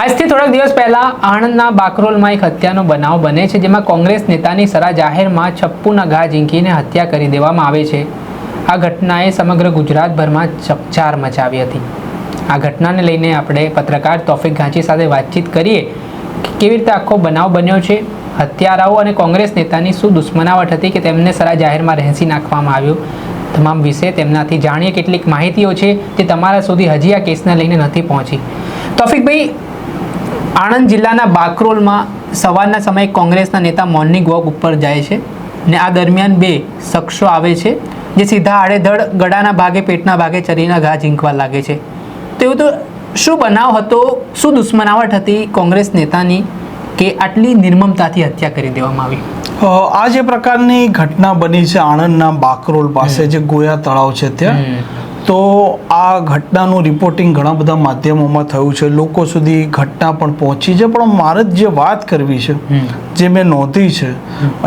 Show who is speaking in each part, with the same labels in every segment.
Speaker 1: આજથી થોડાક દિવસ પહેલા આણંદના બાકરોલમાં એક હત્યાનો બનાવ બને છે, જેમાં કોંગ્રેસ નેતાની સરા જાહેરમાં છપ્પુના ઘા ઝીંકીને હત્યા કરી દેવામાં આવે છે. આ ઘટનાએ સમગ્ર ગુજરાતભરમાં ચકચાર મચાવી હતી. આ ઘટનાને લઈને આપણે પત્રકાર તોફિક ઘાંચી સાથે વાતચીત કરીએ કે કેવી રીતે આખો બનાવ બન્યો છે, હત્યારાઓ અને કોંગ્રેસ નેતાની શું દુશ્મનાવટ હતી કે તેમને સરા જાહેરમાં રહેસી નાખવામાં આવ્યું. તમામ વિશે તેમનાથી જાણીએ કેટલીક માહિતીઓ છે જે તમારા સુધી હજી આ કેસને લઈને નથી પહોંચી. તોફિકભાઈ, આણંદ જિલ્લાના બાકરોલમાં સવારના સમયે કોંગ્રેસના નેતા મોર્નિંગ વોક ઉપર જાય છે ને આ દરમિયાન બે શખ્સો આવે છે જે સીધા આડેધડ ગળાના ભાગે, પેટના ભાગે ચરીના ઘા ઝીંકવા લાગે છે. તો એવું તો શું બનાવ હતો, શું દુશ્મનાવટ હતી કોંગ્રેસ નેતાની કે આટલી નિર્મમતાથી હત્યા કરી દેવામાં આવી?
Speaker 2: આ જે પ્રકારની ઘટના બની છે આણંદના બાકરોલ પાસે જે ગોયા તળાવ છે ત્યાં, તો આ ઘટનાનું રિપોર્ટિંગ ઘણા બધા માધ્યમોમાં થયું છે, લોકો સુધી ઘટના પણ પહોંચી છે. પણ મારે જે વાત કરવી છે, જે મેં નોંધી છે,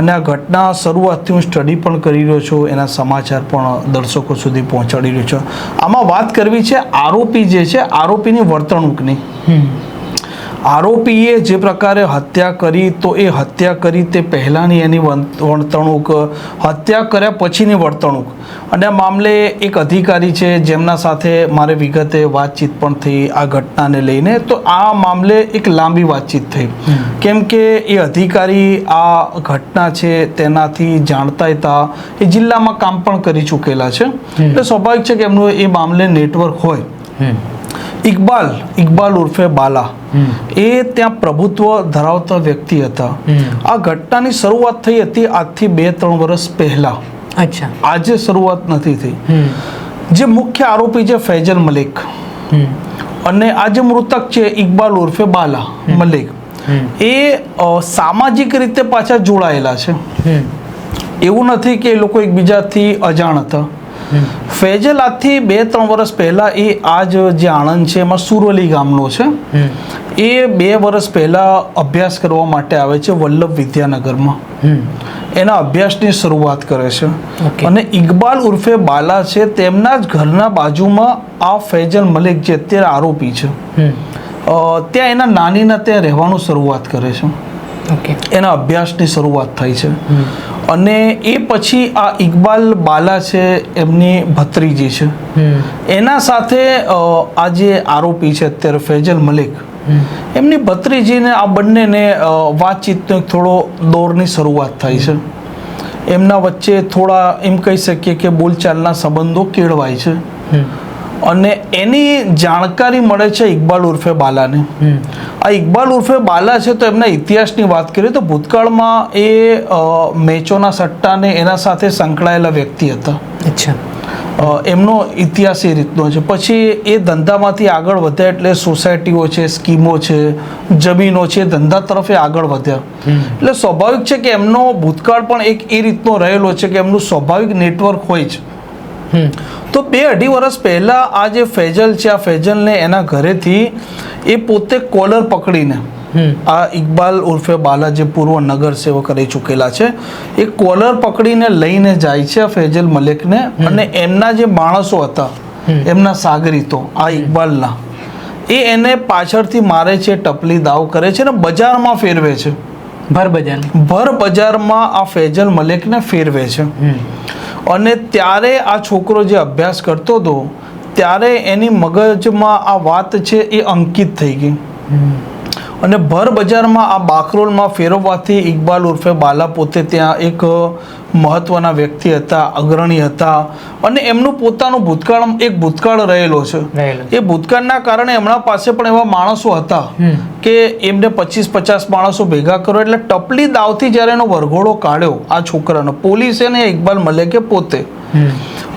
Speaker 2: અને આ ઘટના શરૂઆતથી હું સ્ટડી પણ કરી રહ્યો છું, એના સમાચાર પણ દર્શકો સુધી પહોંચાડી રહ્યો છું. આમાં વાત કરવી છે આરોપી જે છે, આરોપીની વર્તણૂકની. આરોપીએ જે પ્રકારે હત્યા કરી, તો એ હત્યા કરી તે પહેલાંની એની વર્તણૂક, હત્યા કર્યા પછીની વર્તણૂક, અને આ મામલે એક અધિકારી છે જેમના સાથે મારે વિગતે વાતચીત પણ થઈ આ ઘટનાને લઈને. તો આ મામલે એક લાંબી વાતચીત થઈ, કેમ કે એ અધિકારી આ ઘટના છે તેનાથી જાણતા હતા, એ જિલ્લામાં કામ પણ કરી ચૂકેલા છે, એટલે સ્વાભાવિક છે કે એમનું એ મામલે નેટવર્ક હોય. ઇકબાલ ઉર્ફે બાલા, એ ત્યાં પ્રભુત્વ ધરાવતા વ્યક્તિ હતા. આ ઘટનાની શરૂઆત થઈ હતી આજથી 2-3 વર્ષ પહેલા.
Speaker 1: અચ્છા,
Speaker 2: આજે શરૂઆત નથી થઈ. જે મુખ્ય આરોપી છે ફૈઝલ મલિક, અને આ જે મૃતક છે ઇકબાલ ઉર્ફે બાલા મલિક, એ સામાજિક રીતે પાછા જોડાયેલા છે. એવું નથી કે એ લોકો એકબીજાથી અજાણ હતા. ફૈઝલ આજથી 2-3 વર્ષ પહેલા એ આજ જે આણંદ છે એમાં સુરોલી ગામનો છે. એ 2 વર્ષ પહેલા અભ્યાસ કરવા માટે આવે છે વલ્લભ વિદ્યાનગરમાં. એના અભ્યાસની શરૂઆત કરે છે. અને ઇકબાલ ઉર્ફે બાલા છે, તેમના જ ઘરના બાજુમાં આ ફૈઝલ મલિક જે અત્યારે આરોપી છે, ત્યાં એના નાનીના ત્યાં રહેવાનું શરૂઆત કરે છે. એના અભ્યાસની શરૂઆત થાય છે. અને એ પછી આ ઇકબાલ બાલા છે એમની ભત્રીજી છે, એના સાથે આ જે આરોપી છે અત્યારે ફૈઝલ મલિક, એમની ભત્રીજીને આ બંનેને વાતચીતનો થોડો દોરની શરૂઆત થાય છે. એમના વચ્ચે થોડા એમ કહી શકીએ કે બોલચાલના સંબંધો કેળવાય છે. અને એની જાણકારી મળે છે ઇકબાલ ઉર્ફે બાલાને. આ ઇકબાલ ઉર્ફે બાલા છે, તો એમના ઇતિહાસની વાત કરીએ તો ભૂતકાળમાં એ મેચોના સટ્ટાને એના સાથે સંકળાયેલા વ્યક્તિ હતા.
Speaker 1: અચ્છા.
Speaker 2: એમનો ઇતિહાસ એ રીતનો છે. પછી એ ધંધામાંથી આગળ વધ્યા, એટલે સોસાયટીઓ છે, સ્કીમો છે, જમીનો છે, ધંધા તરફ એ આગળ વધ્યા. એટલે સ્વાભાવિક છે કે એમનો ભૂતકાળ પણ એક એ રીતનો રહેલો છે કે એમનું સ્વાભાવિક નેટવર્ક હોય છે. તો 2-2.5 વર્ષ પહેલા આ જે ફૈઝલ છે, આ ફૈઝલને એના ઘરેથી એ પોતે કોલર પકડીને, આ ઇકબાલ ઉર્ફે બાલા જે પૂર્વ નગર સેવક રહી ચૂકેલા છે, એ કોલર પકડીને લઈને જાય છે આ ફૈઝલ મલિકને. અને એમના જે માણસો હતા, એમના સાગરીતો આ ઇકબાલના, એ એને પાછળથી મારે છે, ટપલી દાવ કરે છે ને બજારમાં ફેરવે છે. ભર બજારમાં આ ફૈઝલ મલિકને ફેરવે છે. અને ત્યારે આ છોકરો જે અભ્યાસ કરતો હતો, ત્યારે એની મગજમાં આ વાત છે એ અંકિત થઈ ગઈ. અને ભર બજારમાં આ બાકરોલમાં ફેરવવાથી ઇકબાલ ઉર્ફે બાલા પોતે ત્યાં એક મહત્વના વ્યક્તિ હતા, અગ્રણી હતા, અને એમનું પોતાનું ભૂતકાળ રહેલો છે. એ ભૂતકાળના કારણે એમના પાસે પણ એવા માણસો હતા કે એમને 25-50 માણસો ભેગા કરો, એટલે ટપલી દાવથી જ્યારે એનો વરઘોડો કાઢ્યો આ છોકરાનો, પોલીસે ને ઇકબાલ મલિકે પોતે,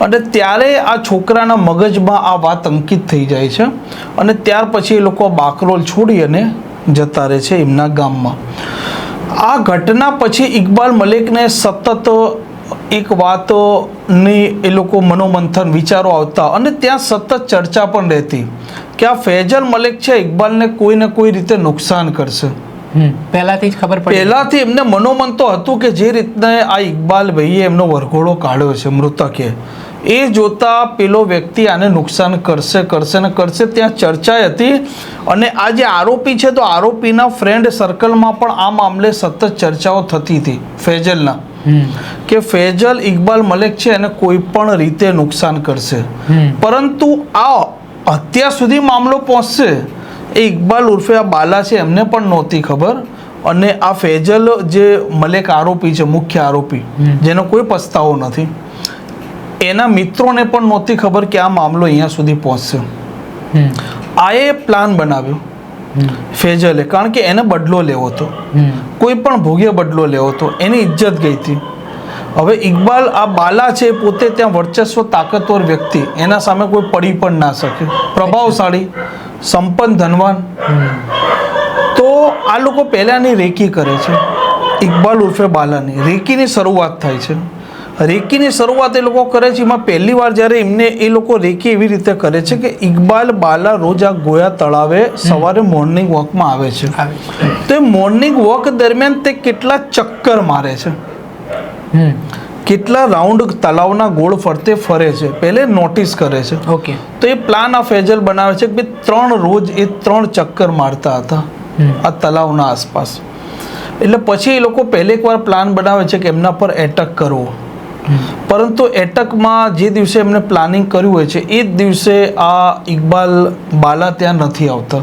Speaker 2: અને ત્યારે આ છોકરાના મગજમાં આ વાત અંકિત થઈ જાય છે. અને ત્યાર પછી એ લોકો બાકરોલ છોડી અને જતા રહે છે એમના ગામમાં. આ ઘટના પછી ઇકબાલ મલિકને સતત એક વાતની એ લોકો મનોમંથન, વિચારો આવતા, અને ત્યાં સતત ચર્ચા પણ રહેતી કે આ ફૈઝલ મલિક છે ઇકબાલને કોઈ ને કોઈ રીતે નુકસાન કરશે.
Speaker 1: પહેલાથી જ ખબર પડી,
Speaker 2: પહેલાથી એમને મનોમન તો હતું કે જે રીતના આ ઇકબાલ ભાઈએ એમનો વરઘોડો કાઢ્યો છે મૃતકે, એ જોતા પેલો વ્યક્તિ આને નુકસાન કરશે ત્યાં ચર્ચા હતી. અને આ જે આરોપી છે તો આરોપીના ફ્રેન્ડ સર્કલમાં પણ આ મામલે સતત ચર્ચાઓ થતી હતી ફેજલના, કે ફેજલ ઇકબાલ મલેક છે એને કોઈ પણ રીતે નુકસાન કરશે. પરંતુ આ અત્યાર સુધી મામલો પહોંચશે એ ઇકબાલ ઉર્ફે આ બાલા છે એમને પણ નહોતી ખબર. અને આ ફેજલ જે મલેક આરોપી છે, મુખ્ય આરોપી જેનો કોઈ પસ્તાવો નથી, એના મિત્રોને પણ નહોતી ખબર કે આ મામલો અહીંયા સુધી પહોંચશે. આ એ પ્લાન બનાવ્યો ફેજલે, કારણ કે એને બદલો લેવો હતો, કોઈ પણ ભોગે બદલો લેવો હતો, એની ઇજ્જત ગઈ હતી. હવે ઇકબાલ આ બાલા છે પોતે ત્યાં વર્ચસ્વ તાકતવર વ્યક્તિ, એના સામે કોઈ પડી પણ ના શકે, પ્રભાવશાળી, સંપન્ન, ધનવાન. તો આ લોકો પહેલાની રેકી કરે છે, ઇકબાલ ઉર્ફે બાલાની રેકીની શરૂઆત થાય છે. રેકીની શરૂઆત એ લોકો કરે છે. એમાં પહેલી વાર જ્યારે એમને એ લોકો રેકી એવી રીતે કરે છે કે ઇકબાલ બાલા રોજ આ ગોયા તળાવે સવારે મોર્નિંગ વોકમાં આવે છે. તો એ મોર્નિંગ વોક દરમિયાન તે કેટલા ચક્કર મારે છે, કેટલા રાઉન્ડ તળાવના ગોળ ફરતે ફરે છે, પહેલે નોટિસ કરે છે.
Speaker 1: ઓકે.
Speaker 2: તો એ પ્લાન આ ફેજલ બનાવે છે કે 3 રોજ એ 3 ચક્કર મારતા હતા આ તળાવના આસપાસ. એટલે પછી એ લોકો પહેલે એકવાર પ્લાન બનાવે છે કે એમના પર એટેક કરવો. પરંતુ એટકમાં જે દિવસે એમને પ્લાનિંગ કર્યું હોય છે એ જ દિવસે આ ઇકબાલ બાલા ત્યાં નથી આવતા.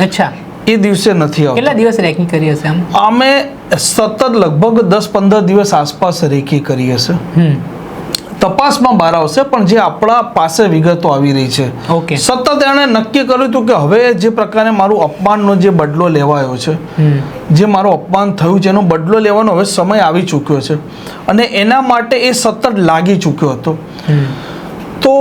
Speaker 1: અચ્છા.
Speaker 2: એ દિવસે નથી આવતા.
Speaker 1: કેટલા દિવસ રેકી કરી હશે આમ?
Speaker 2: અમે સતત લગભગ 10-15 દિવસ આસપાસ રેકી કરી હશે. તપાસમાં બહાર આવશે, પણ જે આપણા પાસે વિગતો આવી રહી છે,
Speaker 1: ઓકે,
Speaker 2: સતત એણે નક્કી કર્યું હતું કે હવે જે પ્રકારે મારું અપમાનનો જે બદલો લેવાયો છે, જે મારું અપમાન થયું છે એનો બદલો લેવાનો હવે સમય આવી ચૂક્યો છે અને એના માટે એ સતત લાગી ચૂક્યો હતો. તો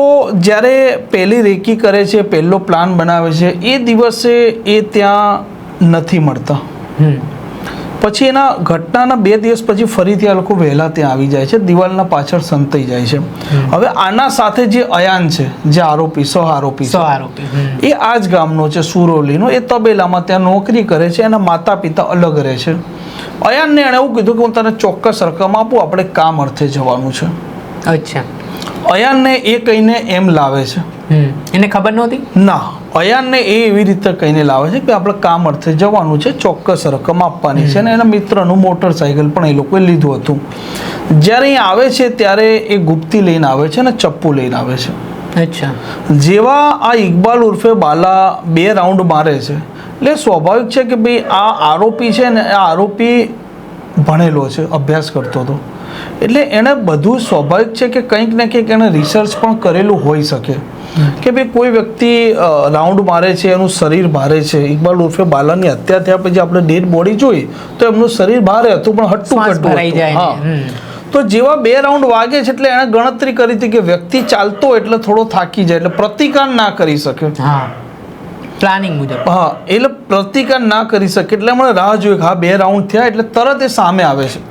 Speaker 2: જ્યારે પહેલી રેકી કરે છે, પહેલો પ્લાન બનાવે છે, એ દિવસે એ ત્યાં નથી મળતા. પછી એના ઘટનાના 2 દિવસ પછી ફરીથી આ લોકો વહેલા ત્યાં આવી જાય છે, દિવાલના પાછળ સંતાઈ જાય છે. હવે આના સાથે જે અયાન છે, જે આરોપી સહ આરોપી એ આ જ ગામનો છે, સુરોલીનો. એ તબેલામાં ત્યાં નોકરી કરે છે, એના માતા પિતા અલગ રહે છે. અયાનને એણે એવું કીધું કે હું તને ચોક્કસ રકમ આપું, આપણે કામ અર્થે જવાનું છે.
Speaker 1: અચ્છા.
Speaker 2: અયાનને એ કહીને એમ લાવે છે.
Speaker 1: એને ખબર નહોતી? ના,
Speaker 2: અયાનને એ એવી રીતે કહીને લાવે છે કે આપણે કામ અર્થે જવાનું છે, ચોક્કસ રકમ આપવાની છે. અને એના મિત્રનું મોટરસાઇકલ પણ એ લોકોએ લીધું હતું. જ્યારે અહીં આવે છે ત્યારે એ ગુપ્તી લઈને આવે છે અને ચપ્પુ લઈને આવે છે.
Speaker 1: અચ્છા.
Speaker 2: જેવા આ ઇકબાલ ઉર્ફે બાલા 2 રાઉન્ડ મારે છે એટલે સ્વાભાવિક છે કે ભાઈ આ આરોપી છે ને, આ આરોપી ભણેલો છે, અભ્યાસ કરતો હતો, એટલે એણે બધું સ્વાભાવિક છે કે કંઈક ને કંઈક એણે રિસર્ચ પણ કરેલું હોઈ શકે કે ભાઈ કોઈ વ્યક્તિ રાઉન્ડ મારે છે, એનું શરીર ભારે છે. ઇકબાલ ઉર્ફે બાલાની હત્યા થયા પછી આપણે ડેડ બોડી જોઈ તો એમનું શરીર ભારે હતું પણ હટ્ટું કટ્ટું હતું. હા. તો જેવા 2 રાઉન્ડ વાગે છે એટલે એણે ગણતરી કરી હતી કે વ્યક્તિ ચાલતો એટલે થોડો થાકી જાય, એટલે પ્રતિકાર ના કરી શકે.
Speaker 1: પ્લાનિંગ મુજબ.
Speaker 2: હા, એટલે પ્રતિકાર ના કરી શકે એટલે મને રાહ જોઈ કે હા 2 રાઉન્ડ થયા એટલે તરત એ સામે આવે છે.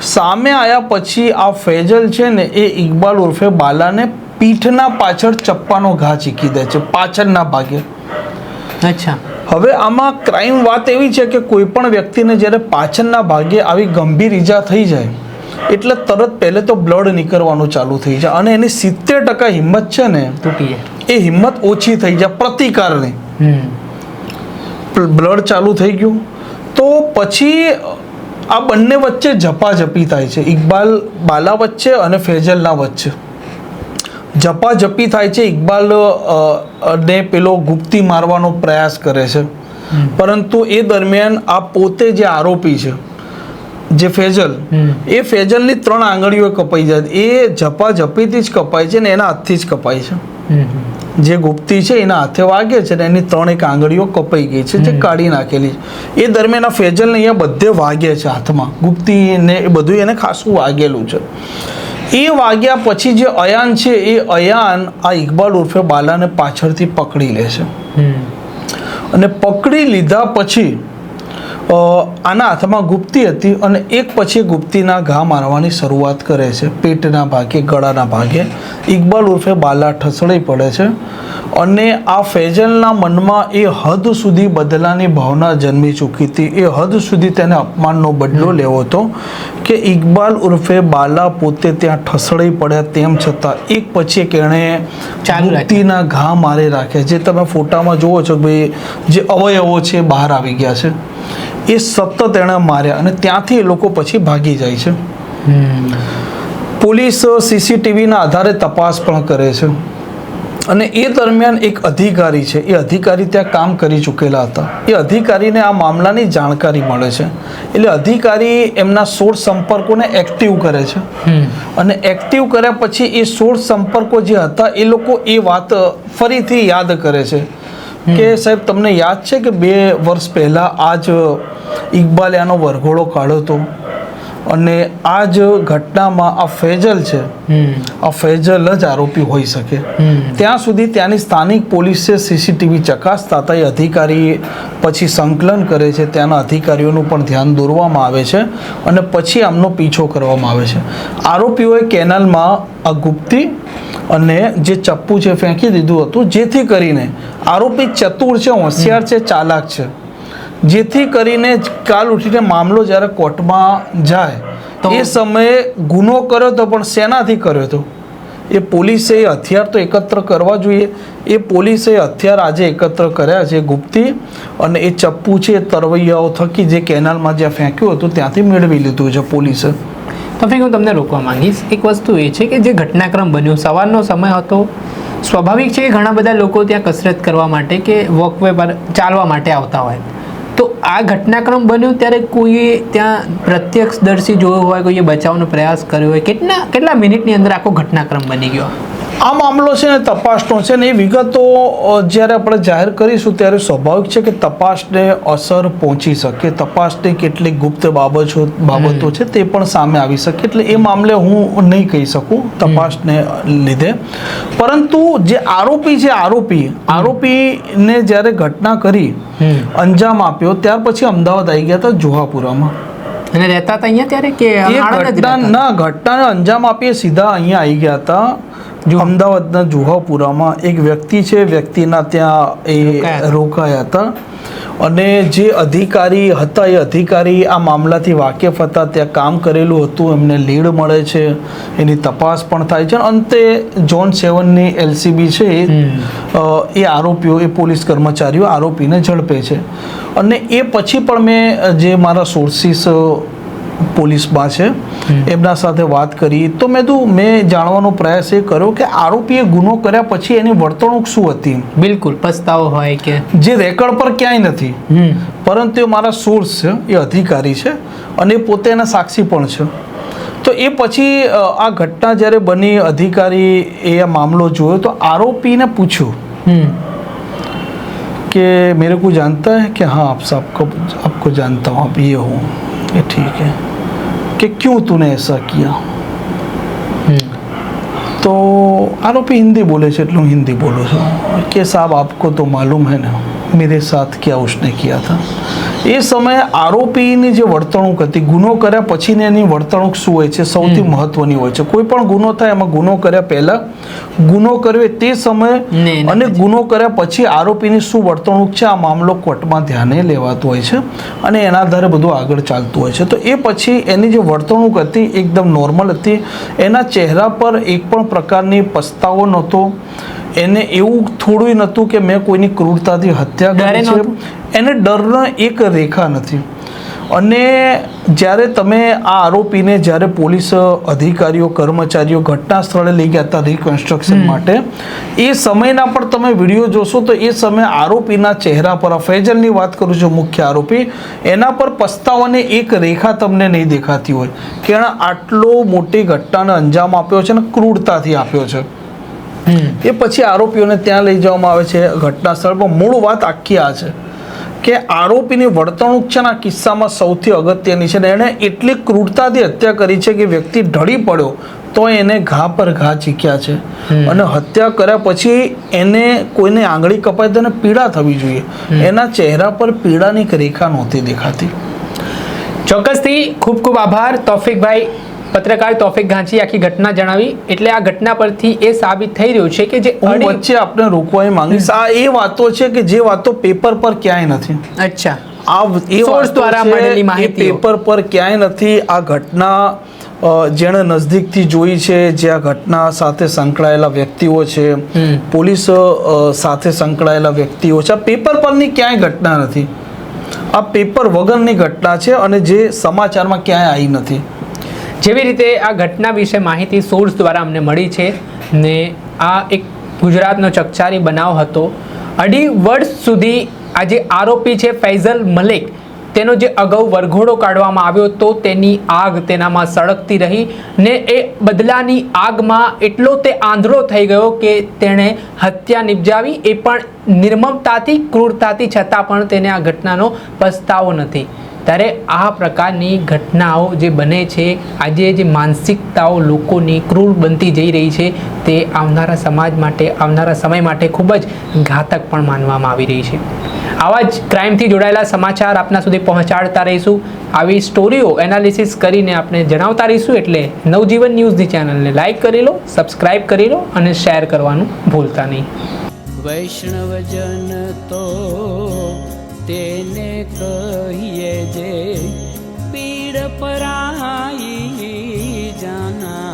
Speaker 2: સામે આવ્યા પછી આ ફેજલ છે ને એ ઇકબાલ ઉર્ફે બાલાને પીઠના પાછળ ચપ્પાનો ઘા ચીકી દે છે, પાછળના ભાગે.
Speaker 1: અચ્છા.
Speaker 2: હવે આમાં ક્રાઇમ વાત એવી છે કે કોઈ પણ વ્યક્તિને જ્યારે પાછળના ભાગે આવી ગંભીર ઈજા થઈ જાય એટલે તરત પહેલે તો બ્લડ નીકળવાનું ચાલુ થઈ જાય અને એની 70% હિંમત છે ને
Speaker 1: તૂટી જાય,
Speaker 2: એ હિંમત ઓછી થઈ જાય પ્રતિકારની. બ્લડ ચાલુ થઈ ગયું તો પછી આ બંને વચ્ચે ઝપાઝપી થાય છે, ઇકબાલ બાલા વચ્ચે અને ફેજલના વચ્ચે ઝપાઝપી થાય છે. ઇકબાલ ને પેલો ગુપ્તી મારવાનો પ્રયાસ કરે છે, પરંતુ એ દરમિયાન આ પોતે જે આરોપી છે, જે ફેજલ, એ ફેજલની 3 આંગળીઓ કપાઈ જાય. એ ઝપાઝપીથી જ કપાય છે ને એના હાથથી જ કપાય છે. જે ગુપ્તી છે એના હાથે વાગે છે ને એની 3 આંગળીઓ કપાઈ ગઈ છે, જે કાઢી નાખેલી. એ દરમિયાન આ ફેજલને અહીંયા બધે વાગે છે હાથમાં, ગુપ્તી ને એ બધું એને ખાસું વાગેલું છે. એ વાગ્યા પછી જે અયાન છે એ અયાન આ ઇકબાલ ઉર્ફે બાલાને પાછળથી પકડી લે છે અને પકડી લીધા પછી આના હાથમાં ગુપ્તી હતી અને એક પછી ગુપ્તીના ઘા મારવાની શરૂઆત કરે છે. પેટના ભાગે, ગળાના ભાગે. ઇકબાલ ઉર્ફે બાલા ઠસડાઈ પડે છે અને આ ફૈઝલના મનમાં એ હદ સુધી બદલાની ભાવના જન્મી ચૂકી હતી. એ હદ સુધી તેને અપમાનનો બદલો લેવો હતો કે ઇકબાલ ઉર્ફે બાલા પોતે ત્યાં ઠસડાઈ પડ્યા તેમ છતાં એક પછી એક એણે ગુપ્તીના ઘા મારી રાખ્યા. જે તમે ફોટામાં જુઓ છો ભાઈ, જે અવયવો છે બહાર આવી ગયા છે, એ સતત એણે માર્યા અને ત્યાંથી એ લોકો પછી ભાગી જાય છે. પોલીસ સીસીટીવીના આધારે તપાસ પણ કરે છે અને એ દરમિયાન એક અધિકારી છે, એ અધિકારી ત્યાં કામ કરી ચૂકેલા હતા. એ અધિકારીને આ મામલાની જાણકારી મળે છે એટલે અધિકારી એમના સોર્સ સંપર્કોને એક્ટિવ કરે છે અને એક્ટિવ કર્યા પછી એ સોર્સ સંપર્કો જે હતા એ લોકો એ વાત ફરીથી યાદ કરે છે કે સાહેબ તમને યાદ છે કે 2 વર્ષ પહેલાં આ જ ઇકબાલે આનો વરઘોડો કાઢ્યો હતો અને આ જ ઘટનામાં આ ફૈઝલ છે, આ ફૈઝલ જ આરોપી હોઈ શકે. ત્યાં સુધી ત્યાંની સ્થાનિક પોલીસે સીસીટીવી ચકાસતા હતા. એ અધિકારી પછી સંકલન કરે છે, ત્યાંના અધિકારીઓનું પણ ધ્યાન દોરવામાં આવે છે અને પછી આમનો પીછો કરવામાં આવે છે. આરોપીઓએ કેનાલમાં આ ગુપ્તી અને જે ચપ્પુ છે ફેંકી દીધું હતું, જેથી કરીને આરોપી ચતુર છે, હોશિયાર છે, ચાલાક છે, જેથી કરીને કાલ ઉઠીને મામલો જ્યારે કોર્ટમાં જાય એ સમયે ગુનો કર્યો હતો પણ શેનાથી કર્યો હતો એ પોલીસે એ હથિયાર તો એકત્ર કરવા જોઈએ. એ પોલીસે હથિયાર આજે એકત્ર કર્યા છે, ગુપ્તી અને એ ચપ્પુ છે એ તરવૈયાઓ થકી જે કેનાલમાં જ્યાં ફેંક્યું હતું ત્યાંથી મેળવી લીધું છે પોલીસે.
Speaker 1: તો ફરી હું તમને રોકવા માંગીશ. એક વસ્તુ એ છે કે જે ઘટનાક્રમ બન્યો સવારનો સમય હતો, સ્વાભાવિક છે કે ઘણા બધા લોકો ત્યાં કસરત કરવા માટે કે વોકવે પર ચાલવા માટે આવતા હોય. તો આ ઘટનાક્રમ બન્યો ત્યારે કોઈએ ત્યાં પ્રત્યક્ષદર્શી જોયો હોય, કોઈએ બચાવનો પ્રયાસ કર્યો હોય? કેટલા મિનિટની અંદર આખો ઘટનાક્રમ બની ગયો?
Speaker 2: આ મામલો છે ને તપાસનો છે ને એ વિગતો જ્યારે આપણે જાહેર કરીશું ત્યારે સ્વાભાવિક છે કે તપાસને અસર પહોંચી શકે, તપાસની કેટલીક ગુપ્ત બાબતો છે તે પણ સામે આવી શકે. એટલે એ મામલે હું નહીં કહી શકું તપાસને લીધે. પરંતુ જે આરોપી છે, આરોપીને જ્યારે ઘટના કરી, અંજામ આપ્યો, ત્યાર પછી અમદાવાદ આવી ગયા હતા જોહાપુરામાં
Speaker 1: અને રહેતા હતા અહીંયા ત્યારે કે
Speaker 2: ઘટનાને અંજામ આપીએ સીધા અહીંયા આવી ગયા હતા અમદાવાદના જોહાપુરામાં. એક વ્યક્તિ છે, વ્યક્તિના ત્યાં એ રોકાયા હતા અને જે અધિકારી હતા એ અધિકારી આ મામલાથી વાકેફ હતા, ત્યાં કામ કરેલું હતું, એમને લીડ મળે છે, એની તપાસ પણ થાય છે. અંતે ઝોન 7ની LCB છે એ આરોપીઓ, એ પોલીસ કર્મચારીઓ આરોપીને ઝડપે છે. અને એ પછી પણ મેં જે મારા સોર્સિસ પોલીસમાં છે એમના સાથે વાત કરી તો મેં જાણવાનો પ્રયાસ એ કર્યો કે આરોપીએ ગુનો કર્યા પછી એની વર્તણૂક શું હતી.
Speaker 1: બિલકુલ પસ્તાવો હોય કે
Speaker 2: જે રેકર્ડ પર ક્યાંય નથી, પરંતુ એ મારા સોર્સ છે, એ અધિકારી છે અને એ પોતે એના સાક્ષી પણ છે. તો એ પછી આ ઘટના જ્યારે બની, અધિકારી એ આ મામલો જોયો તો આરોપીને પૂછ્યું कि मेरे को जानता है कि हाँ आपको जानता हूँ, आप ये हो, ये ठीक है, कि क्यों तूने ऐसा किया? तो आरोपी हिंदी बोले છે એટલે હું હિન્દી બોલું છું કે સાहब आपको तो मालूम है ना मेरे साथ क्या उसने किया था. એ સમયે આરોપીની જે વર્તણૂક હતી, ગુનો કર્યા પછીની એની વર્તણૂક શું હોય છે સૌથી મહત્વની હોય છે. કોઈ પણ ગુનો થાય એમાં ગુનો કર્યા પહેલા, ગુનો કર્યો તે સમયે અને ગુનો કર્યા પછી આરોપીની શું વર્તણૂક છે, આ મામલો કોર્ટમાં ધ્યાને લેવાતો હોય છે અને એના આધારે બધું આગળ ચાલતું હોય છે. તો એ પછી એની જે વર્તણૂક હતી એકદમ નોર્મલ હતી. એના ચહેરા પર એક પણ પ્રકારની પસ્તાવો નહોતો, એને એવું થોડું નહોતું કે મેં કોઈની ક્રૂરતાથી હત્યા કરી છે, એને ડરનો એક રેખા નથી. અને જ્યારે તમે આ આરોપીને જ્યારે પોલીસ અધિકારીઓ કર્મચારીઓ ઘટના સ્થળે લઈ ગયા હતા રિકન્સ્ટ્રક્શન માટે, એ સમયના પણ તમે વિડીયો જોશો તો એ સમયે આરોપીના ચહેરા પર, ફૈઝલની વાત કરું છું મુખ્ય આરોપી, એના પર પસ્તાવાની એક રેખા તમને નહીં દેખાતી હોય કે એણે આટલો મોટી ઘટનાને અંજામ આપ્યો છે અને ક્રૂરતાથી આપ્યો છે. એ પછી આરોપીઓને ત્યાં લઈ જવામાં આવે છે ઘટના સ્થળ પર. મૂળ વાત આખી આ છે કે આરોપીની વર્તણૂક છે ને આ કિસ્સામાં સૌથી અગત્યની છે ને એણે એટલી ક્રૂરતાથી હત્યા કરી છે કે વ્યક્તિ ઢળી પડ્યો, તો એને ઘા પર ઘા ચીક્યા છે અને હત્યા કર્યા પછી એને કોઈને આંગળી કપાય તો એને પીડા થવી જોઈએ, એના ચહેરા પર પીડાની એક રેખા નહોતી દેખાતી.
Speaker 1: ચોક્કસથી ખૂબ ખૂબ આભાર તૌફિકભાઈ. પત્રકાર તૌફિક ઘાંચી આખી ઘટના જણાવી. એટલે આ ઘટના પરથી એ સાબિત થઈ રહ્યું છે કે જે
Speaker 2: હું વચ્ચે આપણે રોકવા માંગીશ, આ એ વાતો છે કે જે વાતો પેપર પર ક્યાંય નથી.
Speaker 1: અચ્છા,
Speaker 2: આ એ
Speaker 1: સોર્સ દ્વારા મળેલી માહિતી
Speaker 2: પેપર પર ક્યાંય નથી. આ ઘટના જેણે નજદીકથી જોઈ છે, જે આ ઘટના સાથે સંકળાયેલા વ્યક્તિઓ છે, પોલીસ સાથે સંકળાયેલા વ્યક્તિઓ છે, આ પેપર પરની ક્યાંય ઘટના નથી. આ પેપર વગરની ઘટના છે અને જે સમાચારમાં ક્યાંય આવી નથી.
Speaker 1: જેવી રીતે આ ઘટના વિશે માહિતી સોર્સ દ્વારા અમને મળી છે ને આ એક ગુજરાતનો ચકચારી બનાવ હતો. 2.5 વર્ષ સુધી આ જે આરોપી છે ફૈઝલ મલિક, તેનો જે અગાઉ વરઘોડો કાઢવામાં આવ્યો તો તેની આગ તેનામાં સળગતી રહી ને એ બદલાની આગમાં એટલો તે આંધળો થઈ ગયો કે તેણે હત્યા નિપજાવી, એ પણ નિર્મમતાથી, ક્રૂરતાથી, છતાં પણ તેને આ ઘટનાનો પસ્તાવો નથી. ત્યારે આ પ્રકારની ઘટનાઓ જે બને છે, આજે જે માનસિકતાઓ લોકોની ક્રૂર બનતી જઈ રહી છે, તે આવનારા સમાજ માટે, આવનારા સમય માટે ખૂબ જ ઘાતક પણ માનવામાં આવી રહી છે. આવા જ ક્રાઇમથી જોડાયેલા સમાચાર આપના સુધી પહોંચાડતા રહીશું. આવી સ્ટોરીઓ એનાલિસિસ કરીને આપણે જણાવતા રહીશું. એટલે નવજીવન ન્યૂઝની ચેનલને લાઇક કરી લો, સબસ્ક્રાઇબ કરી લો અને શેર કરવાનું ભૂલતા નહીં.
Speaker 3: વૈષ્ણવજન તો તેને કહીએ જે પીડ પરાઈ જાના.